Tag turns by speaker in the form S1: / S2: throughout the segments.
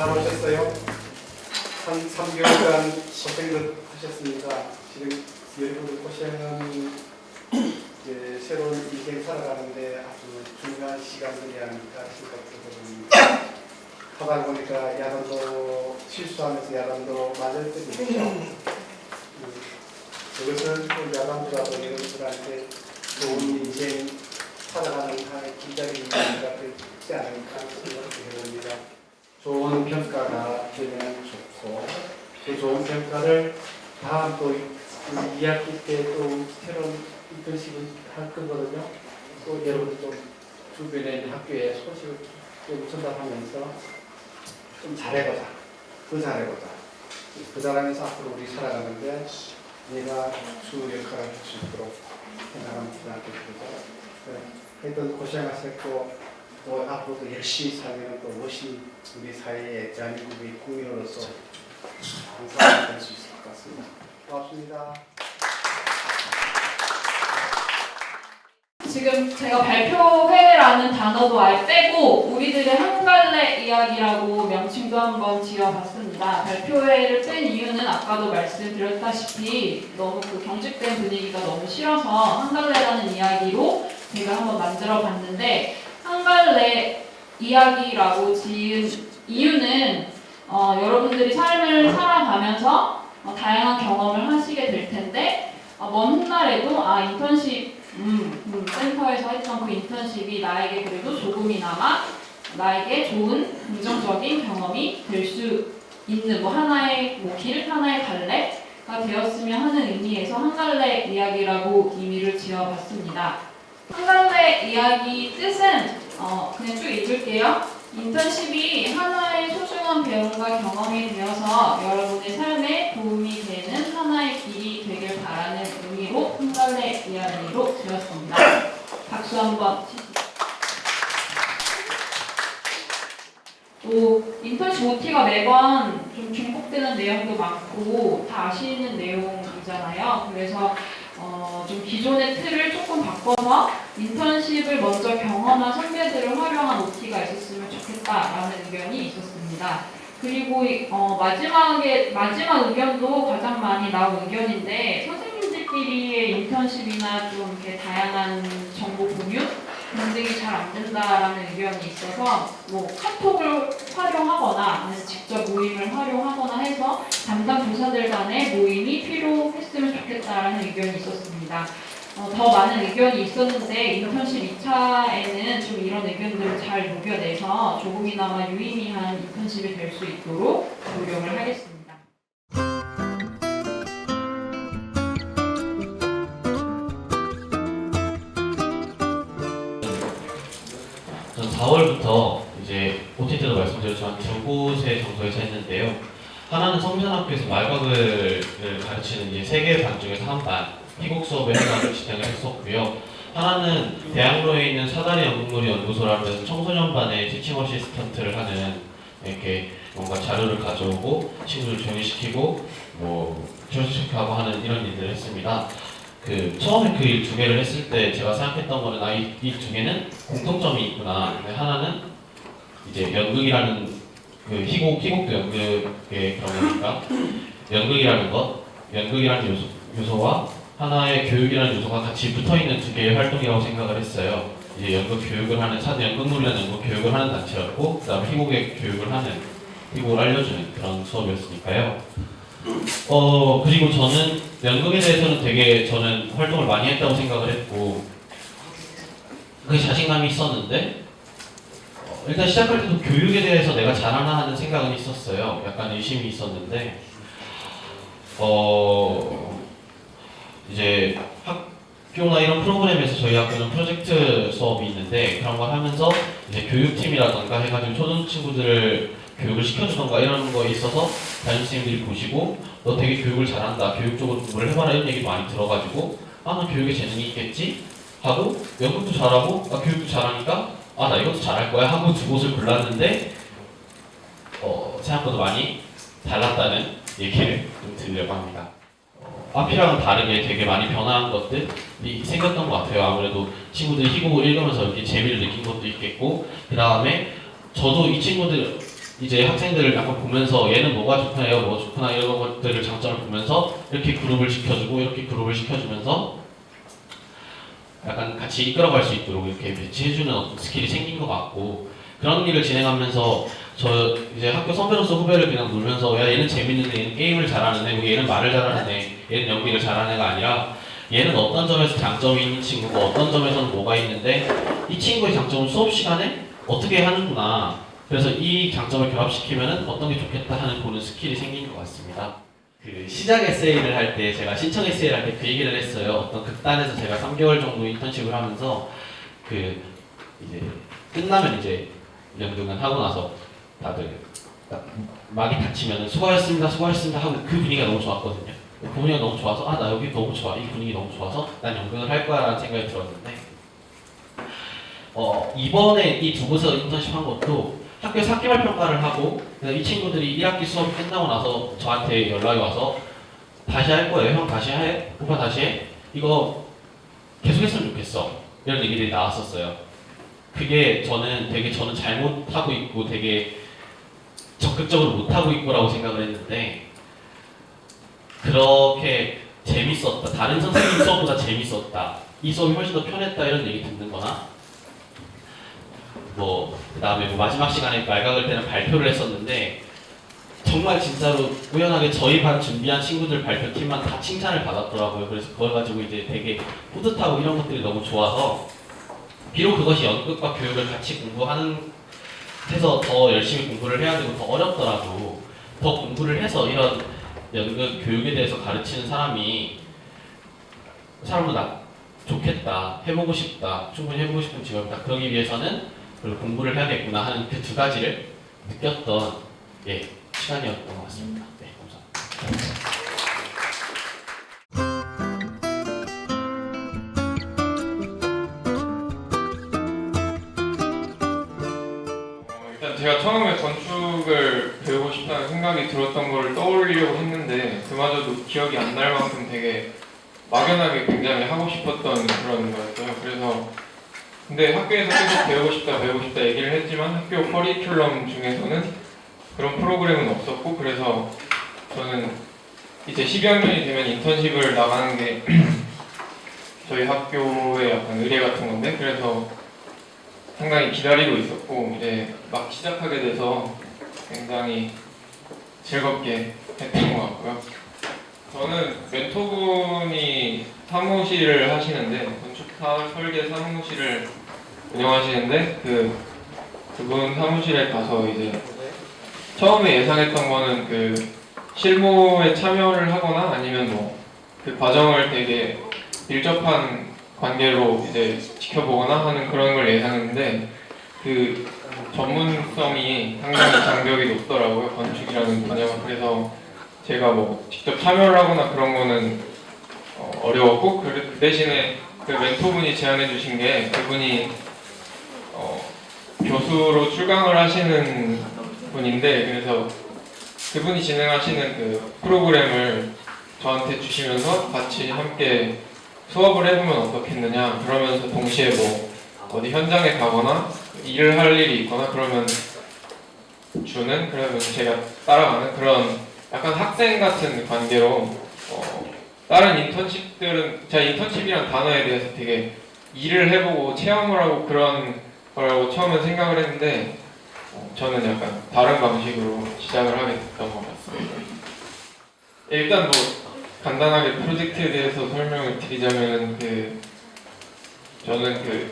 S1: 잘 오셨어요? 3개월간 고생들 하셨습니다. 지금 여러분의 고생은 새로운 인생 살아가는데 아주 중요한 시간들이 아닐까 생각됩니다. 하다 보니까 야단도 실수하면서 야단도 맞을 때도 있죠. 그것은 또 야단보다도 여러분들한테 좋은 인생 살아가는 하나의 길잡이가 되지 않을까 생각해봅니다. 좋은 평가가 되면 좋고 그 좋은 평가를 다음 또 2학기 때 또 새로운 인턴십을 할 거거든요. 또 여러분 좀 주변에 있는 학교에 소식을 좀 전달하면서 좀 잘해보자. 더 잘해보자. 그 잘하면서 앞으로 우리 살아가는데 내가 주 역할을 할 수 있도록 생각하면 부탁드립니다. 하여튼 고생하셨고 또 앞으로도 열심히 살면 또 멋진 우리 사회의 대한민국의 국민으로서 항상 될 수 있을 것 같습니다. 고맙습니다.
S2: 지금 제가 발표회라는 단어도 아예 빼고 우리들의 한 갈래 이야기라고 명칭도 한번 지어봤습니다. 발표회를 뺀 이유는 아까도 말씀드렸다시피 너무 그 경직된 분위기가 너무 싫어서 한 갈래라는 이야기로 제가 한번 만들어 봤는데 한 갈래 이야기라고 지은 이유는 여러분들이 삶을 살아가면서 다양한 경험을 하시게 될 텐데 먼 훗날에도 인턴십 센터에서 했던 그 인턴십이 나에게 그래도 조금이나마 나에게 좋은 긍정적인 경험이 될 수 있는 하나의 길, 하나의 갈래가 되었으면 하는 의미에서 한 갈래 이야기라고 의미를 지어봤습니다. 한 갈래 이야기 뜻은 그냥 쭉 읽을게요. 인턴십이 하나의 소중한 배움과 경험이 되어서 여러분의 삶에 도움이 되는 하나의 길이 되길 바라는 의미로 한 갈래 이야기로 지었습니다. 박수 한번 치시죠. 또 인턴십 OT가 매번 좀 중복되는 내용도 많고 다 아시는 내용이잖아요. 그래서 좀 기존의 틀을 조금 바꿔서 인턴십을 먼저 경험한 선배들을 활용한 OT가 있었으면 좋겠다라는 의견이 있었습니다. 그리고 마지막 의견도 가장 많이 나온 의견인데 선생님들끼리의 인턴십이나 좀 이렇게 다양한 정보 공유 등등이 잘 안 된다라는 의견이 있어서 카톡을 활용하거나 아니면 직접 모임을 활용하거나 해서 담당 교사들 간의 모임이 필요했으면 좋겠다라는 의견이 있었습니다. 더 많은 의견이 있었는데 인턴십 2차에는 좀 이런 의견들을 잘 녹여내서 조금이나마 유의미한 인턴십이 될 수 있도록 노력을 하겠습니다.
S3: 4월부터 이제 OT 때도 말씀드렸지만 두 곳의 장소에서 했는데요. 하나는 성면학교에서 말과글을 가르치는 이제 3개의 반 중에서 한 반, 희곡 수업의 한 반을 진행을 했었고요. 하나는 대학로에 있는 사다리 연극놀이 연구소라고 해서 청소년 반의 티칭 어시스턴트를 하는 이렇게 뭔가 자료를 가져오고 친구들 조용히 시키고 교수체크하고 하는 이런 일들을 했습니다. 처음에 그 일 2개를 했을 때 제가 생각했던 거는 이 2개는 공통점이 있구나. 근데 하나는 이제 연극이라는 희곡도 연극의 그런 거니까 연극이라는 요소와 하나의 교육이라는 요소가 같이 붙어있는 2개의 활동이라고 생각을 했어요. 이제 연극 교육을 하는 연극놀이라는 연극 교육을 하는 단체였고 그다음에 희곡의 희곡을 알려주는 그런 수업이었으니까요. 그리고 저는 연극에 대해서는 되게 저는 활동을 많이 했다고 생각을 했고 그 자신감이 있었는데 일단 시작할 때도 교육에 대해서 내가 잘하나 하는 생각은 있었어요. 약간 의심이 있었는데 이제 학교나 이런 프로그램에서 저희 학교는 프로젝트 수업이 있는데 그런 걸 하면서 이제 교육팀이라던가 해가지고 초등 친구들을 교육을 시켜주던가 이런 거에 있어서 담임선생님들이 보시고 너 되게 교육을 잘한다, 교육 쪽으로 공부를 해봐라 이런 얘기 많이 들어가지고 난 교육에 재능이 있겠지? 하고 연극도 잘하고 교육도 잘하니까 나 이것도 잘할 거야 하고 2곳을 골랐는데 생각보다 많이 달랐다는 얘기를 좀 드리려고 합니다. 앞이랑은 다르게 되게 많이 변화한 것들이 생겼던 것 같아요. 아무래도 친구들이 희곡을 읽으면서 이렇게 재미를 느낀 것도 있겠고 그 다음에 저도 이 이제 학생들을 약간 보면서 얘는 뭐가 좋구나, 얘가 뭐가 좋구나 이런 것들을 장점을 보면서 이렇게 그룹을 시켜주고 이렇게 그룹을 시켜주면서 약간 같이 이끌어갈 수 있도록 이렇게 배치해주는 어떤 스킬이 생긴 것 같고 그런 일을 진행하면서 저 이제 학교 선배로서 후배를 그냥 놀면서 야 얘는 재밌는 애, 얘는 게임을 잘하는 애, 얘는 말을 잘하는 애, 얘는 연기를 잘하는 애가 아니라 얘는 어떤 점에서 장점이 있는 친구고 어떤 점에서는 뭐가 있는데 이 친구의 장점은 수업 시간에 어떻게 하는구나. 그래서 이 장점을 결합시키면은 어떤 게 좋겠다 하는 보는 스킬이 생긴 것 같습니다. 그 시작 에세이를 할 때 제가 신청 에세이를 할 때 그 얘기를 했어요. 어떤 극단에서 제가 3개월 정도 인턴십을 하면서 그 이제 끝나면 이제 연극은 하고 나서 다들 딱 막이 닫히면은 수고하셨습니다, 수고하셨습니다 하고 그 분위기가 너무 좋았거든요. 그 분위기가 너무 좋아서 아 나 여기 너무 좋아, 이 분위기 너무 좋아서 난 연극을 할 거야라는 생각이 들었는데 이번에 이 두 곳에서 인턴십 한 것도 학교 4개월 평가를 하고 이 친구들이 1학기 수업이 끝나고 나서 저한테 연락이 와서 다시 할 거예요. 형 다시 해? 오빠 다시 해? 이거 계속 했으면 좋겠어. 이런 얘기들이 나왔었어요. 그게 저는 잘못하고 있고 되게 적극적으로 못하고 있고라고 생각을 했는데 그렇게 재밌었다. 다른 선생님 수업보다 재밌었다. 이 수업이 훨씬 더 편했다 이런 얘기 듣는 거나 그다음에 마지막 시간에 말각을 때는 발표를 했었는데 정말 진짜로 우연하게 저희 반 준비한 친구들 발표팀만 다 칭찬을 받았더라고요. 그래서 그걸 가지고 이제 되게 뿌듯하고 이런 것들이 너무 좋아서 비록 그것이 연극과 교육을 같이 해서 더 열심히 공부를 해야 되고 더 어렵더라도 더 공부를 해서 이런 연극 교육에 대해서 가르치는 사람은 좋겠다, 해보고 싶다, 충분히 해보고 싶은 직업이다. 그러기 위해서는 공부를 해야겠구나 하는 그 두 가지를 느꼈던 시간이었던 것 같습니다. 네, 감사합니다.
S4: 일단 제가 처음에 건축을 배우고 싶다는 생각이 들었던 거를 떠올리려고 했는데 그마저도 기억이 안 날 만큼 되게 막연하게 굉장히 하고 싶었던 그런 거였어요. 그래서 근데 학교에서 계속 배우고 싶다 얘기를 했지만 학교 커리큘럼 중에서는 그런 프로그램은 없었고 그래서 저는 이제 12학년이 되면 인턴십을 나가는 게 저희 학교의 약간 의례 같은 건데 그래서 상당히 기다리고 있었고 이제 막 시작하게 돼서 굉장히 즐겁게 했던 것 같고요. 저는 멘토분이 사무실을 하시는데 건축 설계 사무실을 운영하시는데 그분 사무실에 가서 이제 처음에 예상했던 거는 그 실무에 참여를 하거나 아니면 그 과정을 되게 밀접한 관계로 이제 지켜보거나 하는 그런 걸 예상했는데 그 전문성이 상당히 장벽이 높더라고요. 건축이라는 분야가. 그래서 제가 직접 참여를 하거나 그런 거는 어려웠고 그 대신에 그 멘토분이 제안해 주신 게 그분이 교수로 출강을 하시는 분인데 그래서 그분이 진행하시는 그 프로그램을 저한테 주시면서 같이 함께 수업을 해보면 어떻겠느냐 그러면서 동시에 어디 현장에 가거나 일을 할 일이 있거나 그러면 그러면 제가 따라가는 그런 약간 학생 같은 관계로 다른 인턴십들은 제가 인턴십이라는 단어에 대해서 되게 일을 해보고 체험을 하고 그런 거라고 처음에 생각을 했는데 저는 약간 다른 방식으로 시작을 하게 됐던 것 같습니다. 일단 간단하게 프로젝트에 대해서 설명을 드리자면 저는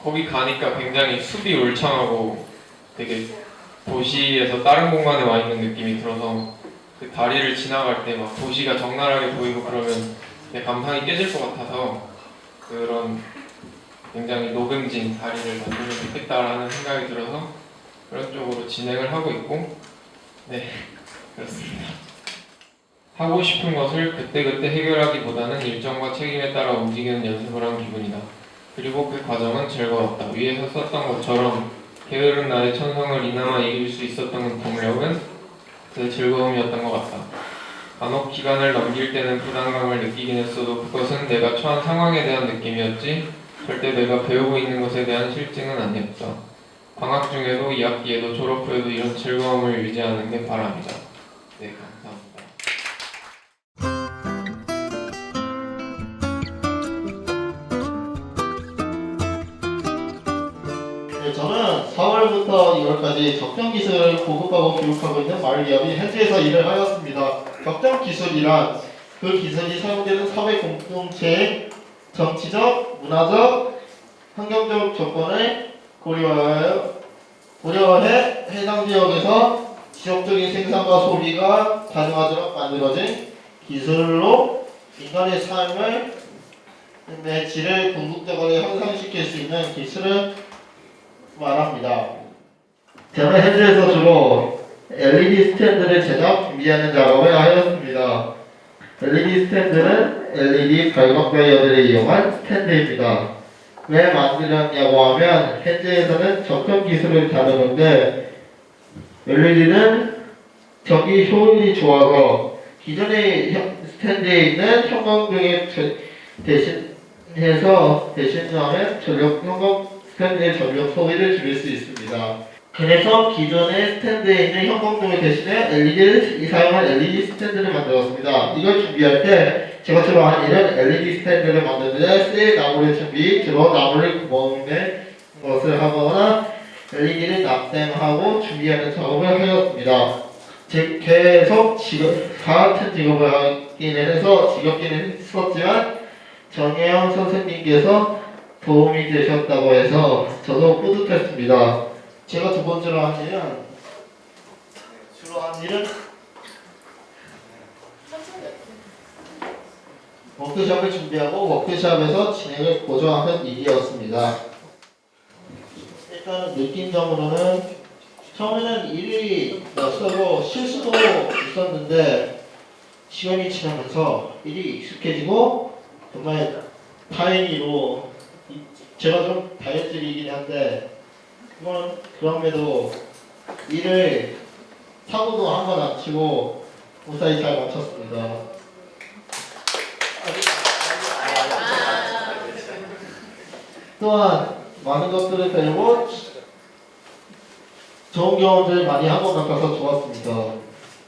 S4: 거기 가니까 굉장히 숲이 울창하고 되게 도시에서 다른 공간에 와 있는 느낌이 들어서 그 다리를 지나갈 때 막 도시가 적나라하게 보이고 그러면 내 감상이 깨질 것 같아서 그런 굉장히 녹음진 다리를 만들면 좋겠다라는 생각이 들어서 그런 쪽으로 진행을 하고 있고 네 그렇습니다. 하고 싶은 것을 그때그때 해결하기보다는 일정과 책임에 따라 움직이는 연습을 한 기분이다. 그리고 그 과정은 즐거웠다. 위에서 썼던 것처럼 게으른 나의 천성을 이나마 이길 수 있었던 동력은 그 즐거움이었던 것 같다. 간혹 기간을 넘길 때는 부담감을 느끼긴 했어도 그것은 내가 처한 상황에 대한 느낌이었지 절대 내가 배우고 있는 것에 대한 실증은 아니었다. 방학 중에도 2학기에도 졸업 후에도 이런 즐거움을 유지하는 게 바랍니다. 네, 감사합니다.
S5: 네, 저는 4월부터 2월까지 적정기술을 보급하고 교육하고 있는 마을기업인 현지에서 일을 하였습니다. 적정기술이란 그 기술이 사용되는 사회 공동체의 정치적, 문화적, 환경적 조건을 고려해 해당 지역에서 지역적인 생산과 소비가 가능하도록 만들어진 기술로 인간의 삶의 질을 궁극적으로 향상시킬 수 있는 기술을 말합니다. 저는 현지에서 주로 LED 스탠드를 제작, 준비하는 작업을 하였습니다. LED 스탠드는 LED 발광 다이어드를 이용한 스탠드입니다. 왜 만들었냐고 하면 현지에서는 적정 기술을 다루는데 LED는 전기 효율이 좋아서 기존의 스탠드에 있는 형광등에 대신하면 형광 스탠드의 전력 소비를 줄일 수 있습니다. 그래서 기존의 스탠드에 있는 형광등을 대신해 LED를 사용한 LED 스탠드를 만들었습니다. 이걸 준비할 때 제가 주로 한 일은 LED 스탠드를 만드는데 쓰일 나무를 주로 나무를 구멍내 것을 하거나 LED를 납땜하고 준비하는 작업을 하였습니다. 계속 같은 직업을 하긴 해서 지겹기는 했었지만 정혜영 선생님께서 도움이 되셨다고 해서 저도 뿌듯했습니다. 제가 두 번째로 한 일은 워크숍을 준비하고 워크숍에서 진행을 보조하는 일이었습니다. 일단 느낀점으로는 처음에는 일이 낯설고 실수도 있었는데 시간이 지나면서 일이 익숙해지고 정말 다행히도 제가 좀 다혈질이긴 한데 그럼에도 일을 사고도 한 번 안 치고 무사히 잘 마쳤습니다. 또한 많은 것들을 배우고 좋은 경험들을 많이 한 것 같아서 좋았습니다.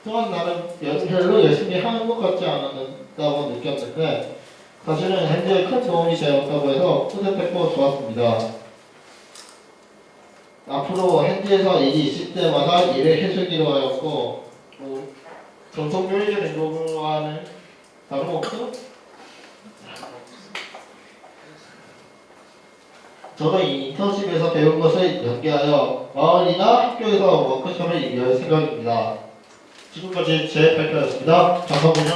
S5: 또한 나는 별로 열심히 하는 것 같지 않았다고 느꼈는데 사실은 현재 큰 도움이 되었다고 해서 뿌듯했고 좋았습니다. 앞으로 현지에서 일이 있을 때마다 일을 해주기로 하였고 전속 요리를 행동하는 다름없고 저도 이 인턴십에서 배운 것을 연계하여 마을이나 학교에서 워크숍을 열 생각입니다. 지금까지 제 발표였습니다. 감사합니다.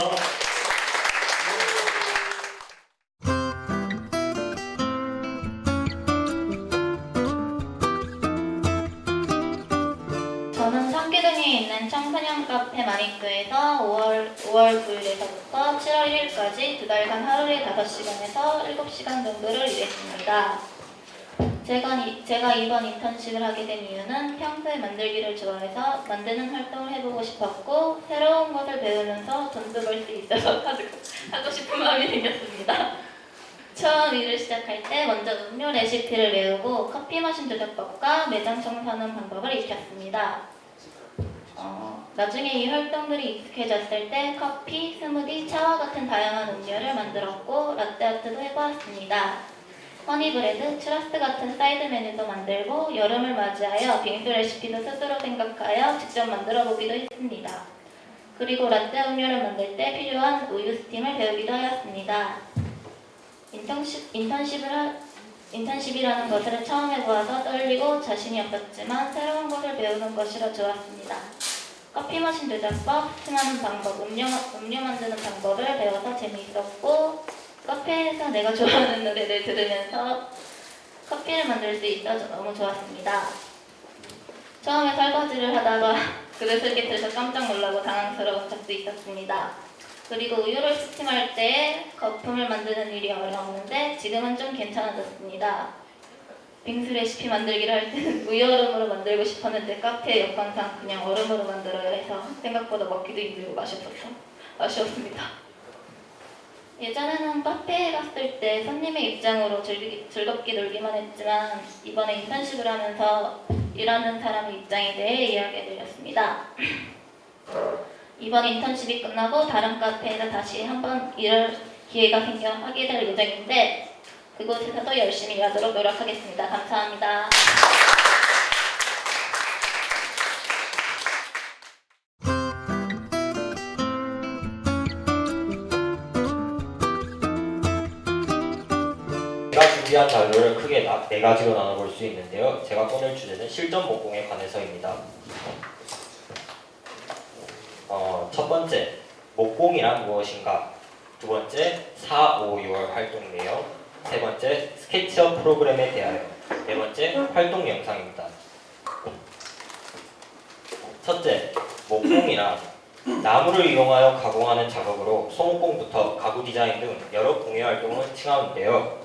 S6: 저는 청기동에 있는 청소년 카페 마니크에서 5월 9일에서부터 7월 1일까지 두 달간 하루에 5시간에서 7시간 정도를 일했습니다. 제가 이번 인턴십을 하게 된 이유는 평소에 만들기를 좋아해서 만드는 활동을 해보고 싶었고 새로운 것을 배우면서 돈도 벌 수 있어서 하고 싶은 마음이 생겼습니다. 처음 일을 시작할 때 먼저 음료 레시피를 외우고 커피 머신 조작법과 매장 청소하는 방법을 익혔습니다. 나중에 이 활동들이 익숙해졌을 때 커피, 스무디, 차와 같은 다양한 음료를 만들었고 라떼아트도 해보았습니다. 허니브레드, 추러스 같은 사이드 메뉴도 만들고 여름을 맞이하여 빙수 레시피도 스스로 생각하여 직접 만들어 보기도 했습니다. 그리고 라떼 음료를 만들 때 필요한 우유 스팀을 배우기도 하였습니다. 인턴십이라는 것을 처음 해보아서 떨리고 자신이 없었지만 새로운 것을 배우는 것이라 좋았습니다. 커피 머신 조작법, 스팅하는 방법, 음료 만드는 방법을 배워서 재미있었고 카페에서 내가 좋아하는 노래를 들으면서 커피를 만들 수 있어서 너무 좋았습니다. 처음에 설거지를 하다가 그릇을 깨뜨려서 깜짝 놀라고 당황스러운 적도 있었습니다. 그리고 우유를 스팀할 때 거품을 만드는 일이 어려웠는데 지금은 좀 괜찮아졌습니다. 빙수 레시피 만들기를 할 때는 우유 얼음으로 만들고 싶었는데 카페 여건상 그냥 얼음으로 만들어야 해서 생각보다 먹기도 힘들고 아쉬웠습니다. 예전에는 카페에 갔을 때 손님의 입장으로 즐겁게 놀기만 했지만 이번에 인턴십을 하면서 일하는 사람의 입장에 대해 이야기해드렸습니다. 이번 인턴십이 끝나고 다른 카페에서 다시 한번 일할 기회가 생겨 하게 될 예정인데 그곳에서도 열심히 일하도록 노력하겠습니다. 감사합니다.
S7: 제가 준비한 자료를 크게 4가지로 나눠볼 수 있는데요. 제가 꺼낼 주제는 실전 목공에 관해서입니다. 첫 번째, 목공이란 무엇인가? 두 번째, 4, 5, 6월 활동 내용. 세 번째, 스케치업 프로그램에 대하여. 네 번째, 활동 영상입니다. 첫째, 목공이란 나무를 이용하여 가공하는 작업으로 소목공부터 가구 디자인 등 여러 공예 활동을 칭하는데요.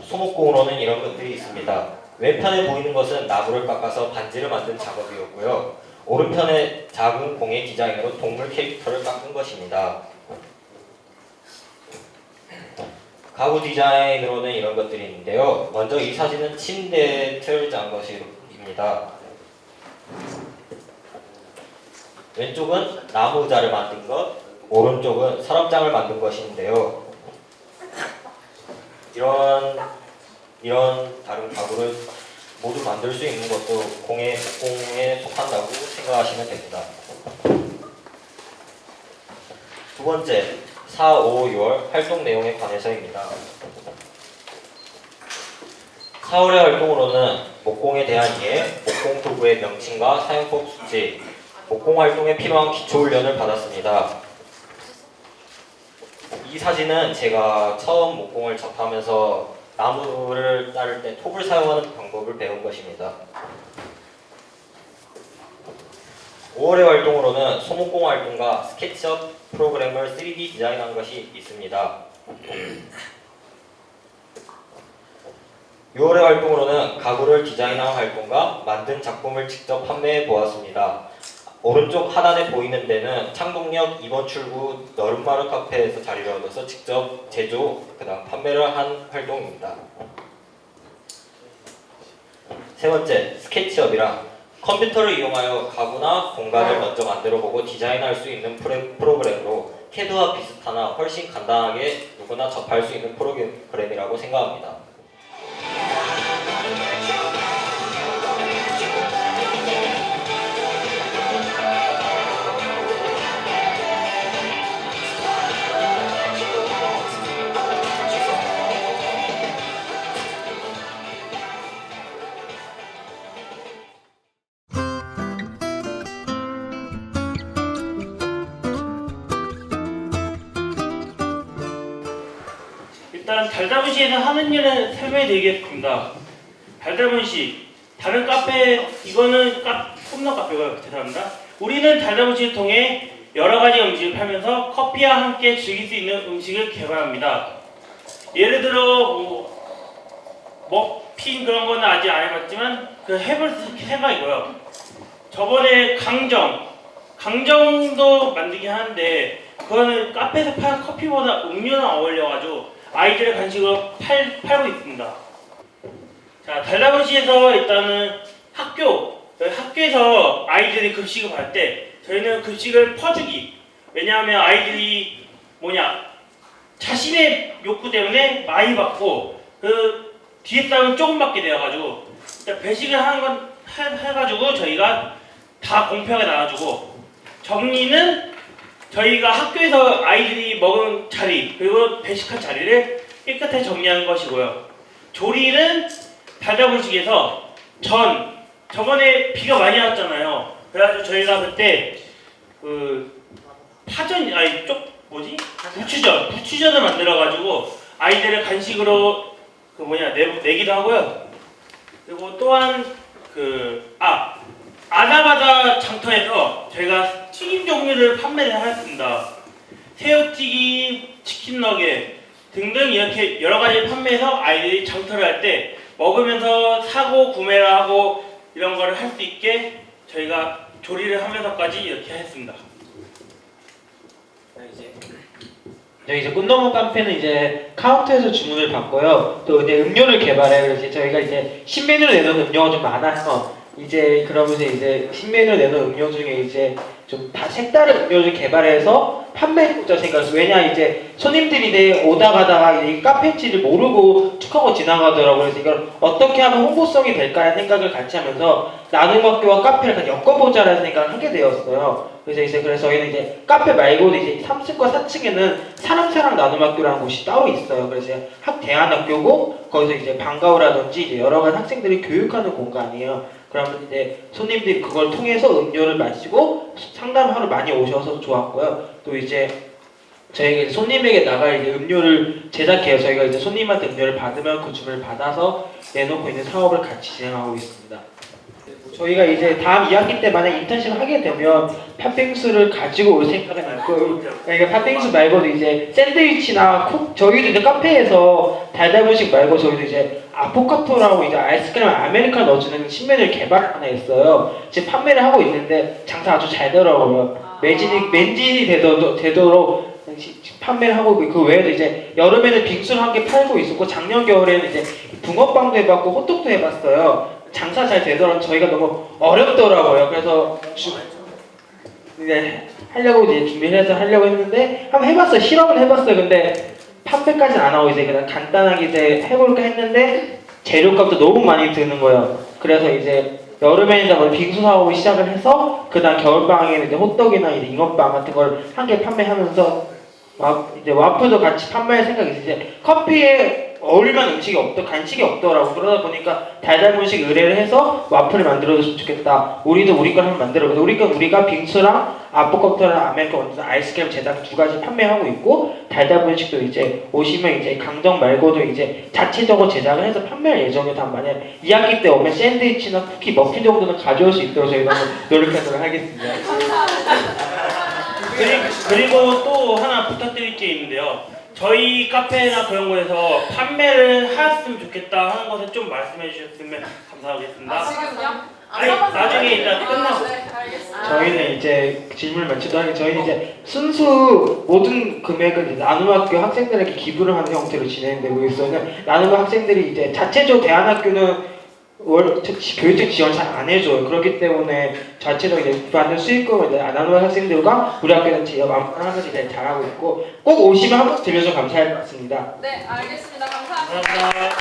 S7: 소목공으로는 이런 것들이 있습니다. 왼편에 보이는 것은 나무를 깎아서 반지를 만든 작업이었고요. 오른편에 작은 공예 디자인으로 동물 캐릭터를 깎은 것입니다. 가구 디자인으로는 이런 것들이 있는데요. 먼저 이 사진은 침대 틀을 짠 것입니다. 왼쪽은 나무 의자를 만든 것, 오른쪽은 서랍장을 만든 것인데요. 이런 다른 가구를 모두 만들 수 있는 것도 목공에 속한다고 생각하시면 됩니다. 두 번째, 4, 5, 6월 활동 내용에 관해서입니다. 4월의 활동으로는 목공에 대한 이해, 목공 도구의 명칭과 사용법 수치, 목공 활동에 필요한 기초 훈련을 받았습니다. 이 사진은 제가 처음 목공을 접하면서 나무를 자를 때 톱을 사용하는 방법을 배운 것입니다. 5월의 활동으로는 소목공 활동과 스케치업 프로그램을 3D 디자인한 것이 있습니다. 6월의 활동으로는 가구를 디자인한 활동과 만든 작품을 직접 판매해 보았습니다. 오른쪽 하단에 보이는 데는 창동역 2번 출구 너른마루 카페에서 자리를 얻어서 직접 제조, 그다음 판매를 한 활동입니다. 세 번째, 스케치업이란 컴퓨터를 이용하여 가구나 공간을 먼저 만들어보고 디자인할 수 있는 프로그램으로 캐드와 비슷하나 훨씬 간단하게 누구나 접할 수 있는 프로그램이라고 생각합니다.
S8: 일단 달다문시에서 하는 일은 설명해 드리겠습니다. 달다문시 다른 카페 이거는 홈런 카페고요. 죄송합니다. 우리는 달다문시를 통해 여러 가지 음식을 팔면서 커피와 함께 즐길 수 있는 음식을 개발합니다. 예를 들어 머핀 그런 거는 아직 안 해봤지만 그 해볼 생각이고요. 저번에 강정도 만들긴 하는데 그거는 카페에서 파는 커피보다 음료랑 어울려가지고 아이들의 간식으로 팔고 있습니다. 자, 달다문시에서 일단은 학교에서 아이들이 급식을 받을 때 저희는 급식을 퍼주기. 왜냐하면 아이들이 자신의 욕구 때문에 많이 받고 그 뒤에 싸움은 조금 받게 되어가지고 일단 배식을 하는 건 해가지고 저희가 다 공평하게 나눠주고 정리는 저희가 학교에서 아이들이 먹은 자리 그리고 배식한 자리를 깨끗하게 정리하는 것이고요. 조리는 달다문식에서 저번에 비가 많이 왔잖아요. 그래가지고 저희가 그때 부추전을 만들어가지고 아이들의 간식으로 내기도 하고요. 그리고 또한 아나바다 장터에서 저희가 튀김 종류를 판매를 하였습니다. 새우튀김, 치킨 너겟 등등 이렇게 여러 가지 판매해서 아이들이 장터를 할 때 먹으면서 사고 구매를 하고 이런 거를 할 수 있게 저희가 조리를 하면서까지 이렇게 했습니다. 이제
S9: 저희 이제 꽃노무 카페는 이제 카운터에서 주문을 받고요. 또 이제 음료를 개발해요. 그래서 저희가 이제 신메뉴를 내놓은 음료가 좀 많아서 이제 그러면서 이제 신메뉴를 내놓은 음료 중에 이제 좀 다 색다른 음료를 개발해서 판매해보자 생각해서 왜냐 이제 손님들이 이제 오다 가다가 이 카페인지를 모르고 툭 하고 지나가더라고요. 그래서 이걸 어떻게 하면 홍보성이 될까 생각을 같이 하면서 나눔학교와 카페를 같이 엮어보자라는 생각을 하게 되었어요. 그래서 저희는 이제 카페 말고도 이제 3층과 4층에는 사람사랑 나눔학교라는 곳이 따로 있어요. 그래서 대안학교고 거기서 이제 방과후라든지 이제 여러 가지 학생들이 교육하는 공간이에요. 그러면 이제 손님들이 그걸 통해서 음료를 마시고 상담하러 많이 오셔서 좋았고요. 또 이제 저희가 이제 손님에게 나갈 이제 음료를 제작해요. 저희가 이제 손님한테 음료를 받으면 그 주문을 받아서 내놓고 있는 사업을 같이 진행하고 있습니다. 저희가 이제 다음 2학기 때 만약 인턴십을 하게 되면 팥빙수를 가지고 올 생각은 있고, 그러니까 팥빙수 말고도 이제 샌드위치나 저희도 이제 카페에서 달달분식 말고 저희도 이제 아포카토라고 이제 아이스크림 아메리카노 넣어주는 신메뉴를 개발 하나 했어요. 지금 판매를 하고 있는데 장사 아주 잘 되더라고요. 맨진이 되도록 판매를 하고 있고, 그 외에도 이제 여름에는 빙수를 한 개 팔고 있었고, 작년 겨울에는 이제 붕어빵도 해봤고 호떡도 해봤어요. 장사 잘 되더라도 저희가 너무 어렵더라고요. 그래서 이제 하려고 이제 준비를 해서 하려고 했는데 한번 해봤어요. 실험을 해봤어요. 근데 판매까지는 안 하고 이제 그냥 간단하게 이제 해볼까 했는데 재료값도 너무 많이 드는 거예요. 그래서 이제 여름에는 빙수 사업을 시작을 해서 그다음 겨울방학에는 이제 호떡이나 이제 잉어빵 같은 걸 한 개 판매하면서 이제 와플도 같이 판매할 생각이 있어요. 이제 커피에 어울릴만한 음식이 간식이 없더라고. 그러다 보니까 달달분식 의뢰를 해서 와플을 만들어줬으면 좋겠다. 우리도 우리 걸 한번 만들어보자. 우리가 빙수랑 아포카토랑 아메리카노 만들어서 아이스크림 제작 2가지 판매하고 있고, 달달분식도 이제 오시면 이제 강정 말고도 이제 자체적으로 제작을 해서 판매할 예정이다. 만약 2학기 때 오면 샌드위치나 쿠키, 머핀 정도는 가져올 수 있도록 저희가 한번 노력하도록 하겠습니다.
S8: 그리고 또 하나 부탁드릴 게 있는데요. 저희 카페나 그런 곳에서 판매를 했으면 좋겠다 하는 것을 좀 말씀해 주셨으면 감사하겠습니다.
S2: 지금요?
S8: 아니, 나중에 일단 끝나고.
S2: 네, 알겠습니다.
S9: 저희는 이제 질문을 마치도록 하겠습니다. 저희는 이제 순수 모든 금액은 이제 나눔학교 학생들에게 기부를 하는 형태로 진행되고 있어요. 나눔 학생들이 이제 자체적으로 대안학교는 교육적 지원 잘 안 해줘요. 그렇기 때문에 자체적으로 이제 받는 수익금을 이제 나눔 학생들과 우리 학교는 지역 하면서 이제 잘하고 있고, 꼭 오시면 한 번씩 들려주면 감사할 것 같습니다.
S2: 네, 알겠습니다. 감사합니다.
S8: 감사합니다.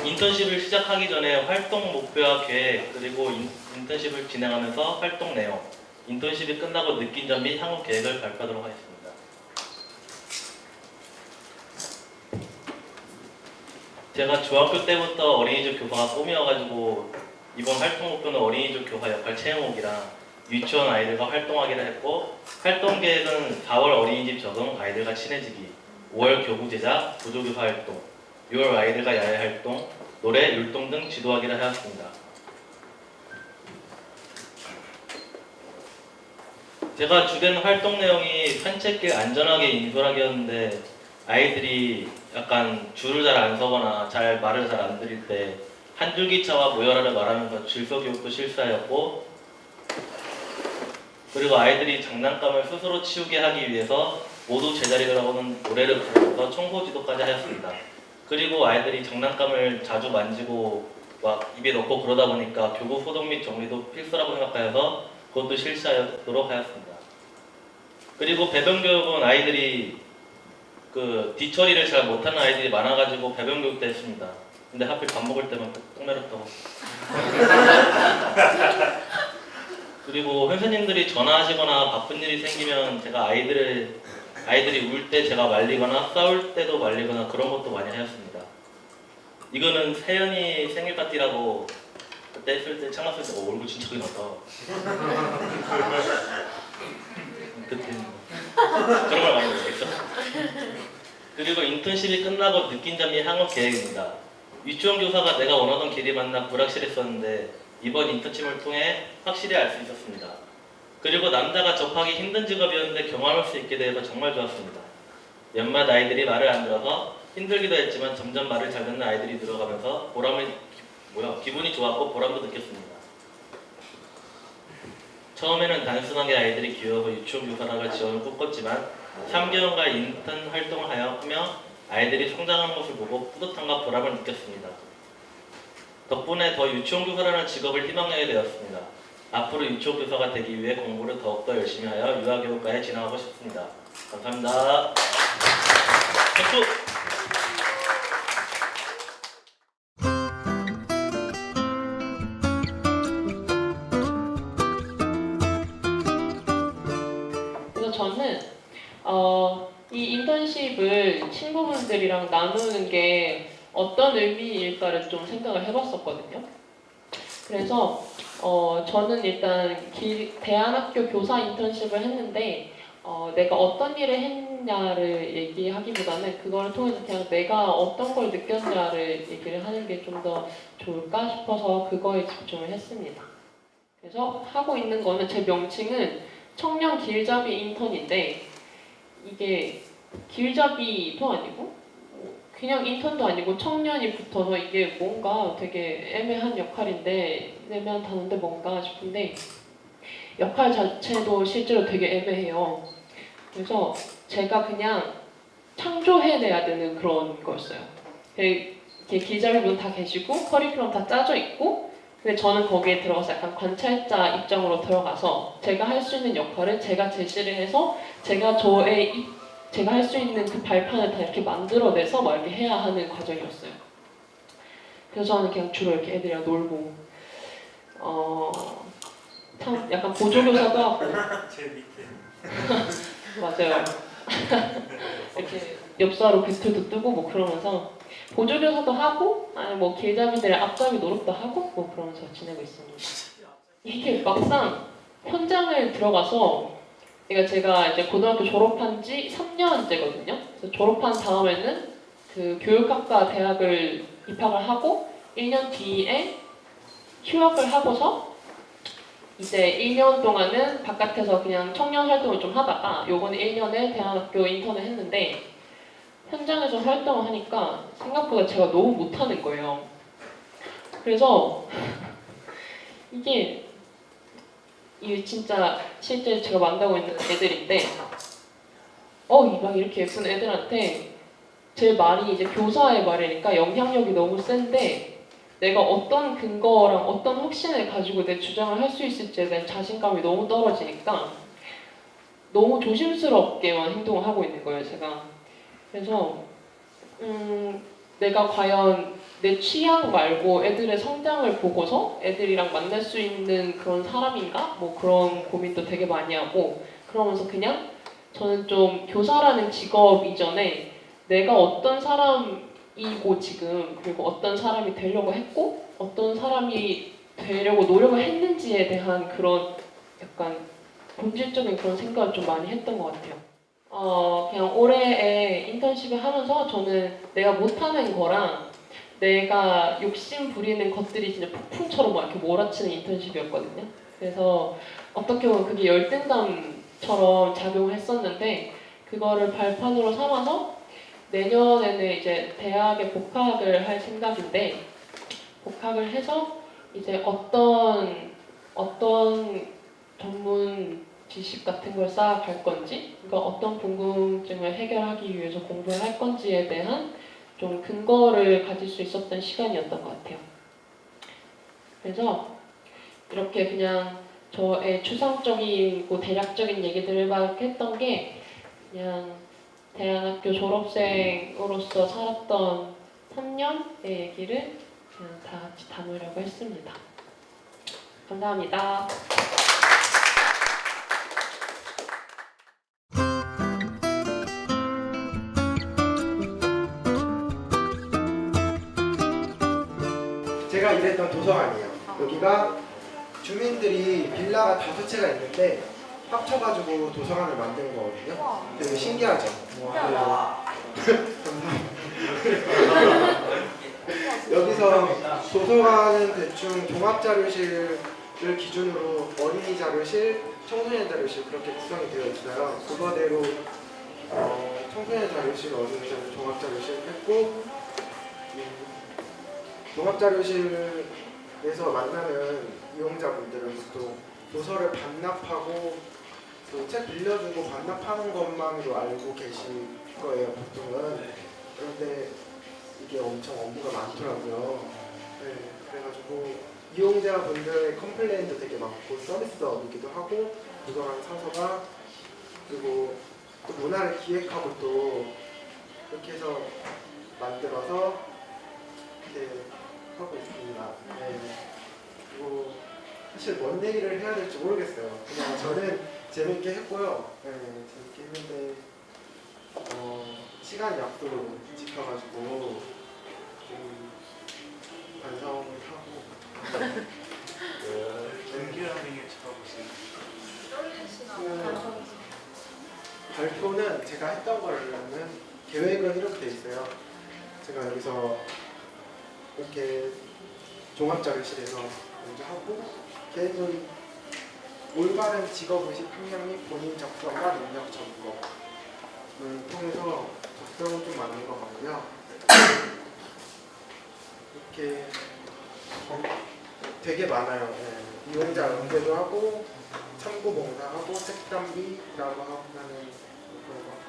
S10: 인턴십을 시작하기 전에 활동 목표와 계획, 그리고 인턴십을 진행하면서 활동 내용, 인턴십이 끝나고 느낀 점 및 향후 계획을 발표하도록 하겠습니다. 제가 중학교 때부터 어린이집 교사가 꿈이어가지고 이번 활동 목표는 어린이집 교사 역할 채용이랑 유치원 아이들과 활동하기로 했고, 활동 계획은 4월 어린이집 적응, 아이들과 친해지기, 5월 교구 제작, 보조교사 활동, 6월 아이들과 야외 활동, 노래, 율동 등 지도하기로 하였습니다. 제가 주된 활동 내용이 산책길 안전하게 인솔하기였는데, 아이들이 약간 줄을 잘 안 서거나 말을 잘 안 들을 때 한 줄기차와 모여라를 말하면서 질서 교육도 실시하였고, 그리고 아이들이 장난감을 스스로 치우게 하기 위해서 모두 제자리라고는 노래를 부르면서 청소 지도까지 하였습니다. 그리고 아이들이 장난감을 자주 만지고 막 입에 넣고 그러다 보니까 교구 소독 및 정리도 필수라고 생각하여서 그것도 실시하도록 하였습니다. 그리고 배변 교육은 아이들이 뒤처리를 잘 못하는 아이들이 많아가지고 배변 교육도 했습니다. 근데 하필 밥 먹을 때만 똥 매렸다고. 그리고 선생님들이 전화하시거나 바쁜 일이 생기면 제가 아이들이 울 때 제가 말리거나 싸울 때도 말리거나 그런 것도 많이 하였습니다. 이거는 세연이 생일 파티라고 그때 했을 때 창났을 때 얼굴 진짜 크게 났다. 그때 그런 걸 많이 못했어. 그리고 인턴십이 끝나고 느낀 점이 향후 계획입니다. 유치원 교사가 내가 원하던 길이 맞나 불확실했었는데 이번 인턴십을 통해 확실히 알 수 있었습니다. 그리고 남자가 접하기 힘든 직업이었는데 경험할 수 있게 되어서 정말 좋았습니다. 몇몇 아이들이 말을 안 들어서 힘들기도 했지만 점점 말을 잘 듣는 아이들이 늘어가면서 보람을 기분이 좋았고 보람도 느꼈습니다. 처음에는 단순하게 아이들이 귀여워서 유치원 교사라가 지원을 꿈꿨지만 3개월간 인턴 활동을 하며 아이들이 성장하는 것을 보고 뿌듯함과 보람을 느꼈습니다. 덕분에 더 유치원 교사라는 직업을 희망하게 되었습니다. 앞으로 유치원 교사가 되기 위해 공부를 더욱더 열심히 하여 유아교육과에 진학하고 싶습니다. 감사합니다. 박수!
S11: 그래서 저는 이 인턴십을 친구분들이랑 나누는 게 어떤 의미일까를 좀 생각을 해봤었거든요. 그래서 저는 일단 대안학교 교사 인턴십을 했는데 내가 어떤 일을 했냐를 얘기하기보다는 그걸 통해서 그냥 내가 어떤 걸 느꼈냐를 얘기를 하는 게 좀 더 좋을까 싶어서 그거에 집중을 했습니다. 그래서 하고 있는 거는 제 명칭은 청년 길잡이 인턴인데 이게 길잡이도 아니고 그냥 인턴도 아니고 청년이 붙어서 이게 뭔가 되게 애매한 역할인데 애매한 단어인데 뭔가 싶은데 역할 자체도 실제로 되게 애매해요. 그래서 제가 그냥 창조해내야 되는 그런 거였어요. 이렇게 길잡이분 다 계시고 커리큘럼 다 짜져 있고 근데 저는 거기에 들어가서 약간 관찰자 입장으로 들어가서 제가 할 수 있는 역할을 제가 제시를 해서 제가 할 수 있는 그 발판을 다 이렇게 만들어내서 막 이렇게 해야 하는 과정이었어요. 그래서 저는 그냥 주로 이렇게 애들이랑 놀고 참 약간 보조교사도 하고
S8: 제 밑에.
S11: 맞아요. 이렇게 엽사로 배틀도 뜨고 뭐 그러면서 보조교사도 하고 아니 뭐 길잡이들의 앞잡이 노릇도 하고 뭐 그러면서 지내고 있습니다. 이게 막상 현장을 들어가서 그러니까 제가 이제 고등학교 졸업한 지 3년째거든요. 그래서 졸업한 다음에는 그 교육학과 대학을 입학을 하고 1년 뒤에 휴학을 하고서 이제 1년 동안은 바깥에서 그냥 청년 활동을 좀 하다가 요번에 1년에 대안학교 인턴을 했는데 현장에서 활동을 하니까 생각보다 제가 너무 못하는 거예요. 그래서 이게 진짜 실제 제가 만나고 있는 애들인데 막 이렇게 예쁜 애들한테 제 말이 이제 교사의 말이니까 영향력이 너무 센데 내가 어떤 근거랑 어떤 확신을 가지고 내 주장을 할 수 있을지에 대한 자신감이 너무 떨어지니까 너무 조심스럽게만 행동을 하고 있는 거예요, 제가. 그래서 내가 과연 내 취향 말고 애들의 성장을 보고서 애들이랑 만날 수 있는 그런 사람인가? 뭐 그런 고민도 되게 많이 하고 그러면서 그냥 저는 좀 교사라는 직업 이전에 내가 어떤 사람이고 지금 그리고 어떤 사람이 되려고 했고 어떤 사람이 되려고 노력을 했는지에 대한 그런 약간 본질적인 그런 생각을 좀 많이 했던 것 같아요. 그냥 올해에 인턴십을 하면서 저는 내가 못하는 거랑 내가 욕심 부리는 것들이 진짜 폭풍처럼 막 이렇게 몰아치는 인턴십이었거든요. 그래서 어떻게 보면 그게 열등감처럼 작용을 했었는데 그거를 발판으로 삼아서 내년에는 이제 대학에 복학을 할 생각인데 복학을 해서 이제 어떤 전문 지식 같은 걸 쌓아갈 건지 그러니까 어떤 궁금증을 해결하기 위해서 공부를 할 건지에 대한 좀 근거를 가질 수 있었던 시간이었던 것 같아요. 그래서 이렇게 그냥 저의 추상적이고 대략적인 얘기들을 막 했던 게 그냥 대안학교 졸업생으로서 살았던 3년의 얘기를 그냥 다 같이 담으려고 했습니다. 감사합니다.
S1: 제가 일했던 도서관이에요. 여기가 주민들이 빌라가 5채가 있는데 합쳐가지고 도서관을 만든 거거든요. 되게 신기하죠? 여기서 도서관은 대충 종합자료실을 기준으로 어린이 자료실, 청소년 자료실 그렇게 구성이 되어 있어요. 그거대로 청소년 자료실, 어린이 자료실, 종합자료실 했고
S12: 종합자료실에서 만나는 이용자분들은 보통 도서를 반납하고 또 책 빌려주고 반납하는 것만으로 알고 계실 거예요, 보통은. 그런데 이게 엄청 업무가 많더라고요. 네, 그래가지고 이용자분들의 컴플레인도 되게 많고 서비스업이기도 하고 도서관 사서가 그리고 또 문화를 기획하고 또 그렇게 해서 만들어서 이렇게 하고 있습니다. 네. 그리고 사실 뭔 얘기를 해야 될지 모르겠어요. 그냥 저는 재밌게 했고요. 네, 재밌게 했는데 시간 약속을 지켜가지고 좀 반성을 하고 발표는 제가 했던 거는 계획은 이렇게 돼 있어요. 제가 여기서 이렇게 종합자료실에서 먼저 하고 계획은 올바른 직업의식 함량 및 본인 적성과 능력 점검을 통해서 적성은 좀 많은 것 같고요. 이렇게 되게 많아요. 네. 이용자 응대도 하고 참고 봉사하고 책단비라고 하는 그런 거 하고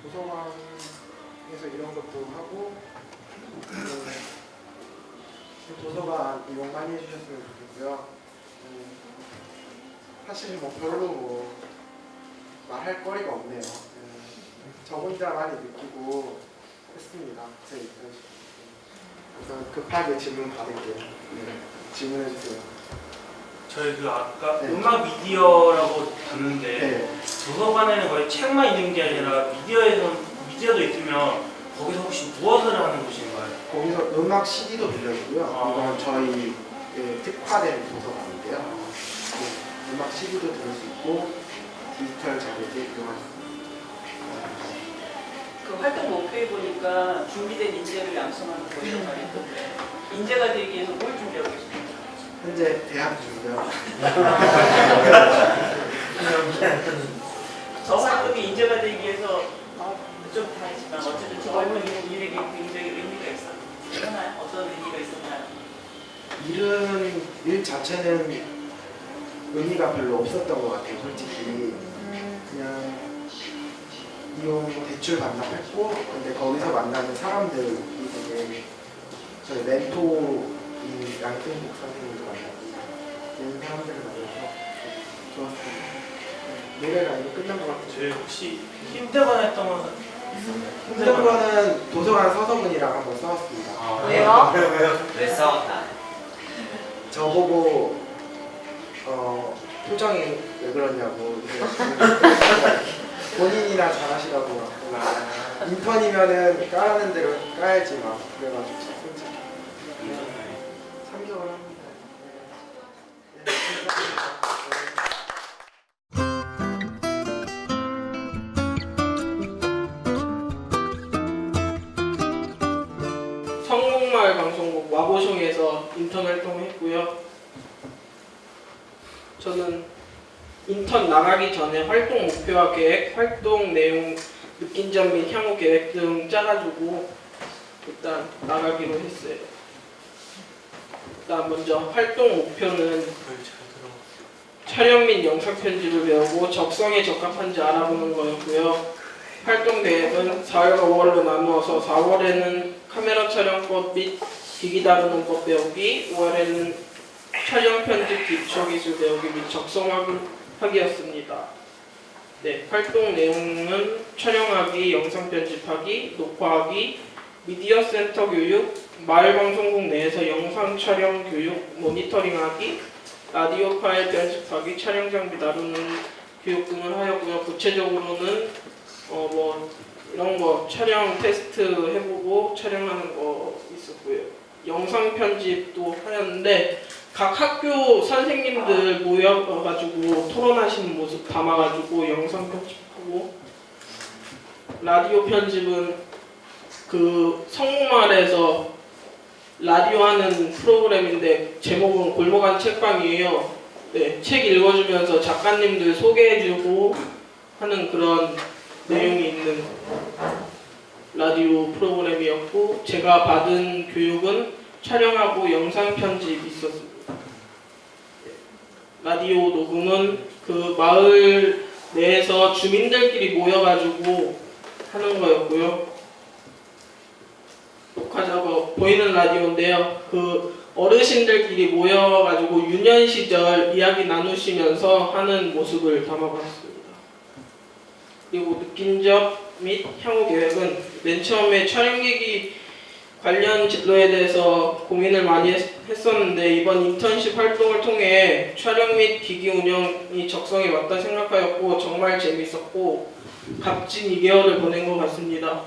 S12: 도서관에서 이런 것도 하고 도서관 이용 많이 해주셨으면 좋겠고요. 사실 뭐 별로 뭐 말할 거리가 없네요. 저 혼자 많이 느끼고 했습니다. 제 인턴십. 그래서 급하게 질문 받을게요. 질문해 주세요.
S8: 저희 그 아까
S12: 네.
S8: 음악 미디어라고 봤는데
S12: 네.
S8: 도서관에는 거의 책만 있는 게 아니라 미디어도 있으면 거기서 혹시 무엇을 하는 곳인가요?
S12: 거기서 음악 CD도 빌려주고요. 이건 저희 특화된 도서관인데요. 음악 CD도 들을 수 있고 디지털 자료도 이용할 수 있습니다.
S13: 그 활동 목표에 보니까 준비된 인재를 양성하는 거라고 했던데 인재가 되기 위해서 뭘 준비하고 계십니까?
S12: 현재 대학 중이요.
S13: 저 활동이 인재가 되기 위해서 좀 다르지만 어쨌든 저 활동이 일에게 굉장히 의미가 있었나요? 어떤 의미가 있었나요?
S12: 일 자체는 의미가 별로 없었던 것 같아요, 솔직히. 그냥 이용 대출 반납했고, 근데 거기서 만나는 사람들이 되게 저희 멘토인 양승복 선생님도 만나고 이런 사람들을 만나서 좋았습니다. 노래가 이미 끝난 것 같아요.
S8: 저희 혹시 힘들거나 했던 건
S12: 힘든 거는 도서관 서서분이랑 한번 싸웠습니다.
S13: 왜요?
S7: 왜 싸웠나?
S12: 저보고 표정이 왜 그러냐고 본인이나 잘하시라고 인턴이면은 까라는 대로 까야지 막 그래가지고 솔직히 3개월 합니다. 네,
S14: 성북마을 방송국 와보숑에서 인턴 활동했고요. 저는 인턴 나가기 전에 활동 목표와 계획, 활동 내용, 느낀 점 및 향후 계획 등 짜가지고 일단 나가기로 했어요. 일단 먼저 활동 목표는 촬영 및 영상 편집을 배우고 적성에 적합한지 알아보는 거였고요. 활동 계획은 4월과 5월로 나누어서 4월에는 카메라 촬영법 및 기기 다루는 법 배우기, 5월에는 촬영 편집 기초 기술 배우기 및 적성하기였습니다. 네, 활동 내용은 촬영하기, 영상 편집하기, 녹화하기, 미디어 센터 교육, 마을 방송국 내에서 영상 촬영 교육, 모니터링하기, 라디오 파일 편집하기, 촬영 장비 다루는 교육 등을 하였고요. 구체적으로는 이런 거 촬영 테스트 해보고 촬영하는 거 있었고요. 영상 편집도 하였는데 각 학교 선생님들 모여가지고 토론하시는 모습 담아가지고 영상 편집하고, 라디오 편집은 그 성북마을에서 라디오 하는 프로그램인데 제목은 골목안 책방이에요. 네, 책 읽어주면서 작가님들 소개해주고 하는 그런 내용이 있는 라디오 프로그램이었고 제가 받은 교육은 촬영하고 영상 편집 있었습니다. 라디오 녹음은 그 마을 내에서 주민들끼리 모여가지고 하는 거였고요. 녹화 작업 보이는 라디오인데요. 그 어르신들끼리 모여가지고 유년 시절 이야기 나누시면서 하는 모습을 담아봤습니다. 그리고 느낀 점 및 향후 계획은 맨 처음에 촬영기기 관련 진로에 대해서 고민을 많이 했었는데 이번 인턴십 활동을 통해 촬영 및 기기 운영이 적성에 맞다 생각하였고 정말 재밌었고 값진 2개월을 보낸 것 같습니다.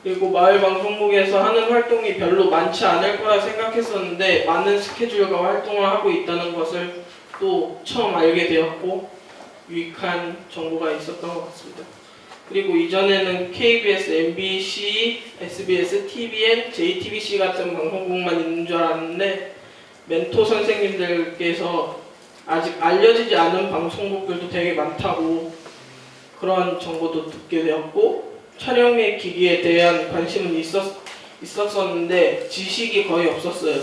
S14: 그리고 마을 방송국에서 하는 활동이 별로 많지 않을 거라 생각했었는데 많은 스케줄과 활동을 하고 있다는 것을 또 처음 알게 되었고 유익한 정보가 있었던 것 같습니다. 그리고 이전에는 KBS, MBC, SBS, TVN, JTBC 같은 방송국만 있는 줄 알았는데 멘토 선생님들께서 아직 알려지지 않은 방송국들도 되게 많다고 그런 정보도 듣게 되었고 촬영 및 기기에 대한 관심은 있었었는데 지식이 거의 없었어요.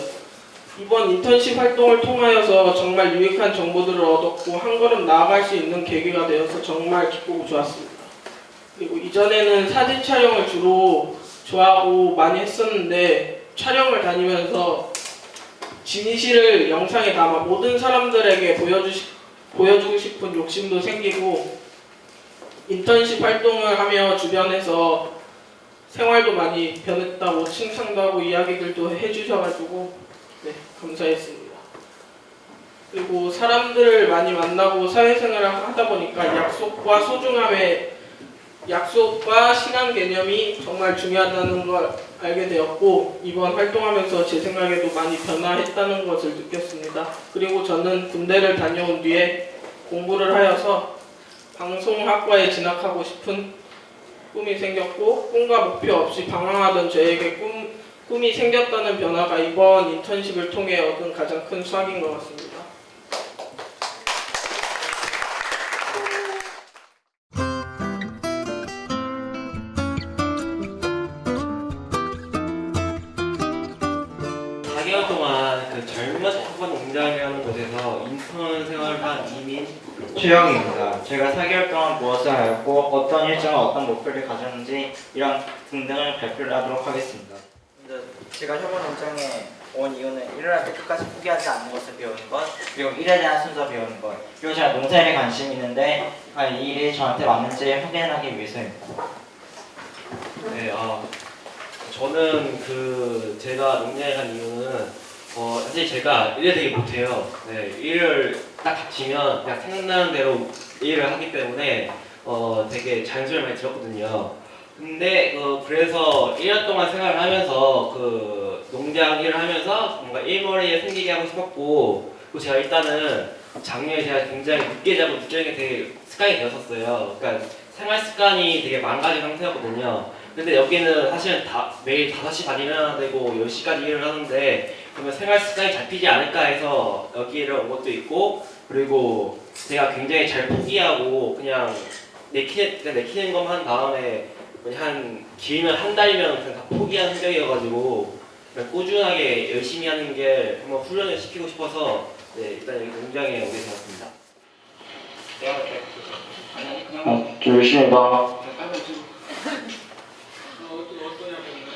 S14: 이번 인턴십 활동을 통하여서 정말 유익한 정보들을 얻었고 한 걸음 나아갈 수 있는 계기가 되어서 정말 기쁘고 좋았습니다. 그리고 이전에는 사진 촬영을 주로 좋아하고 많이 했었는데 촬영을 다니면서 진실을 영상에 담아 모든 사람들에게 보여주고 싶은 욕심도 생기고 인턴십 활동을 하며 주변에서 생활도 많이 변했다고 칭찬도 하고 이야기들도 해주셔가지고 네, 감사했습니다. 그리고 사람들을 많이 만나고 사회생활을 하다 보니까 약속과 시간 개념이 정말 중요하다는 걸 알게 되었고 이번 활동하면서 제 생각에도 많이 변화했다는 것을 느꼈습니다. 그리고 저는 군대를 다녀온 뒤에 공부를 하여서 방송학과에 진학하고 싶은 꿈이 생겼고 꿈과 목표 없이 방황하던 저에게 꿈이 생겼다는 변화가 이번 인턴십을 통해 얻은 가장 큰 수확인 것 같습니다.
S15: 그 젊은 학번 농장이라는 곳에서 인턴 생활을 한 이민 최영입니다. 제가 4개월 동안 무엇을 하였고 어떤 일정과 어떤 목표를 가졌는지 이런 등등을 발표를 하도록 하겠습니다.
S16: 제가 협원 농장에 온 이유는 일을 할 때 끝까지 포기하지 않는 것을 배우는 것, 그리고 일에 대한 순서 배우는 것, 그리고 제가 농사일에 관심이 있는데 이 일이 저한테 맞는지 확인하기 위해서입니다.
S17: 네, 저는 제가 농장에 간 이유는 사실 제가 일을 되게 못해요. 네, 일을 딱 닥치면 그냥 생각나는 대로 일을 하기 때문에 되게 잔소리를 많이 들었거든요. 근데 그래서 1년 동안 생활을 하면서 농장 일을 하면서 뭔가 일머리에 생기게 하고 싶었고 또 제가 일단은 작년에 제가 굉장히 늦게 자고 늦게 자는 게 되게 습관이 되었었어요. 그러니까 생활 습관이 되게 망가진 상태였거든요. 근데 여기는 사실은 매일 5시 반에 일어나야 되고 10시까지 일을 하는데 그러면 생활 습관이 잡히지 않을까 해서 여기를 온 것도 있고 그리고 제가 굉장히 잘 포기하고 그냥 내키는 것만 한 다음에 그냥 길면 한 달이면 그냥 다 포기하는 성격이어가지고 그냥 꾸준하게 열심히 하는 게 한번 훈련을 시키고 싶어서 네, 일단 여기 농장에 오게 되었습니다.
S15: 열심히 봐.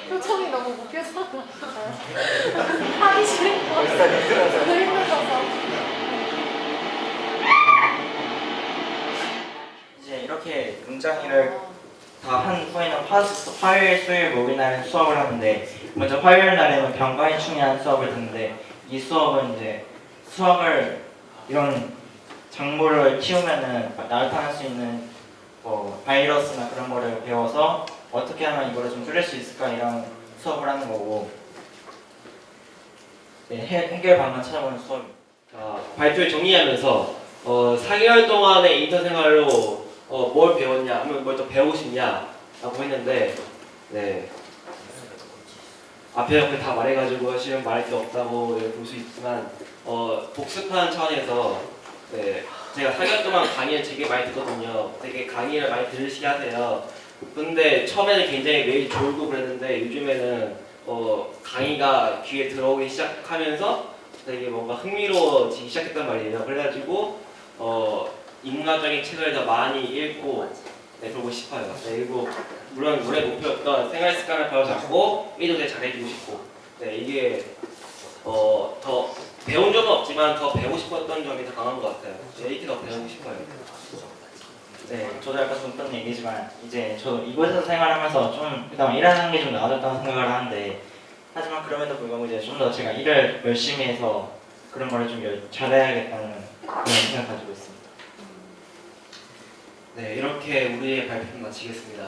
S18: 표정이 너무 웃겨서 하기 싫은 거 힘들어서
S16: 이제 이렇게 농장 일을 다 한 후에는 화요일, 수요일, 목요일 날은 수업을 하는데 먼저 화요일 날에는 병가인충이라는 수업을 듣는데 이 수업은 이제 수학을 이런 작물을 키우면은 나타날 수 있는 바이러스나 그런 거를 배워서 어떻게 하면 이거를 좀 줄일 수 있을까 이런 수업을 하는 거고 네, 해결 방안 찾아보는 수업입니다.
S17: 발표를 정리하면서 4개월 동안의 인턴 생활로 뭘 배웠냐, 아니면 뭘 더 배우고 싶냐라고 했는데 네. 앞에 이렇게 다 말해가지고 사실은 말할 게 없다고 볼 수 있지만 복습하는 차원에서 네, 제가 4개월 동안 강의를 되게 많이 듣거든요. 되게 강의를 많이 들으시게 하세요. 근데 처음에는 굉장히 매일 졸고 그랬는데 요즘에는 강의가 귀에 들어오기 시작하면서 되게 뭔가 흥미로워지기 시작했단 말이에요. 그래가지고 인문학적인 책을 더 많이 읽고 그러고 싶어요. 네, 그리고 물론 올해 목표였던 생활 습관을 바로 잡고 일도 되게 잘해주고 싶고 이게 더 배운 적은 없지만 더 배우고 싶었던 점이 더 강한 것 같아요. 이렇게 더 배우고 싶어요.
S16: 네, 저도 약간 좀 얘기지만 이제 저도 이곳에서 생활하면서 좀 그다음 일하는 게 좀 나아졌다는 생각을 하는데 하지만 그럼에도 불구하고 이제 좀 더 제가 일을 열심히 해서 그런 거를 좀 잘해야겠다는 그런 생각 가지고 있습니다.
S17: 네, 이렇게 우리의 발표를 마치겠습니다.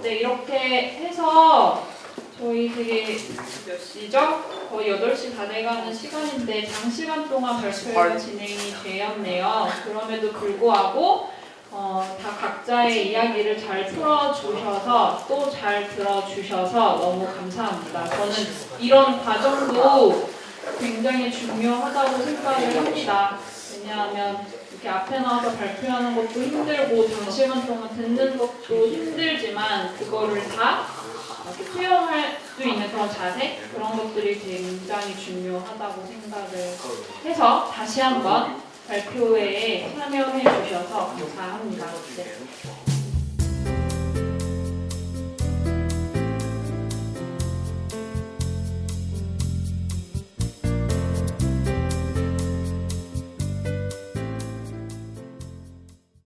S2: 네, 이렇게 해서 저희 되게 몇 시죠? 거의 8시 다 돼가는 시간인데 장시간 동안 발표가 진행이 되었네요. 그럼에도 불구하고 다 각자의 이야기를 잘 풀어주셔서 또 잘 들어주셔서 너무 감사합니다. 저는 이런 과정도 굉장히 중요하다고 생각을 합니다. 왜냐하면 이렇게 앞에 나와서 발표하는 것도 힘들고 장시간 동안 듣는 것도 힘들지만 그거를 다 이렇게 수용할 수 있는 그런 자세? 그런 것들이 굉장히 중요하다고 생각을 해서 다시 한번 발표회에 참여해 주셔서 감사합니다. 네.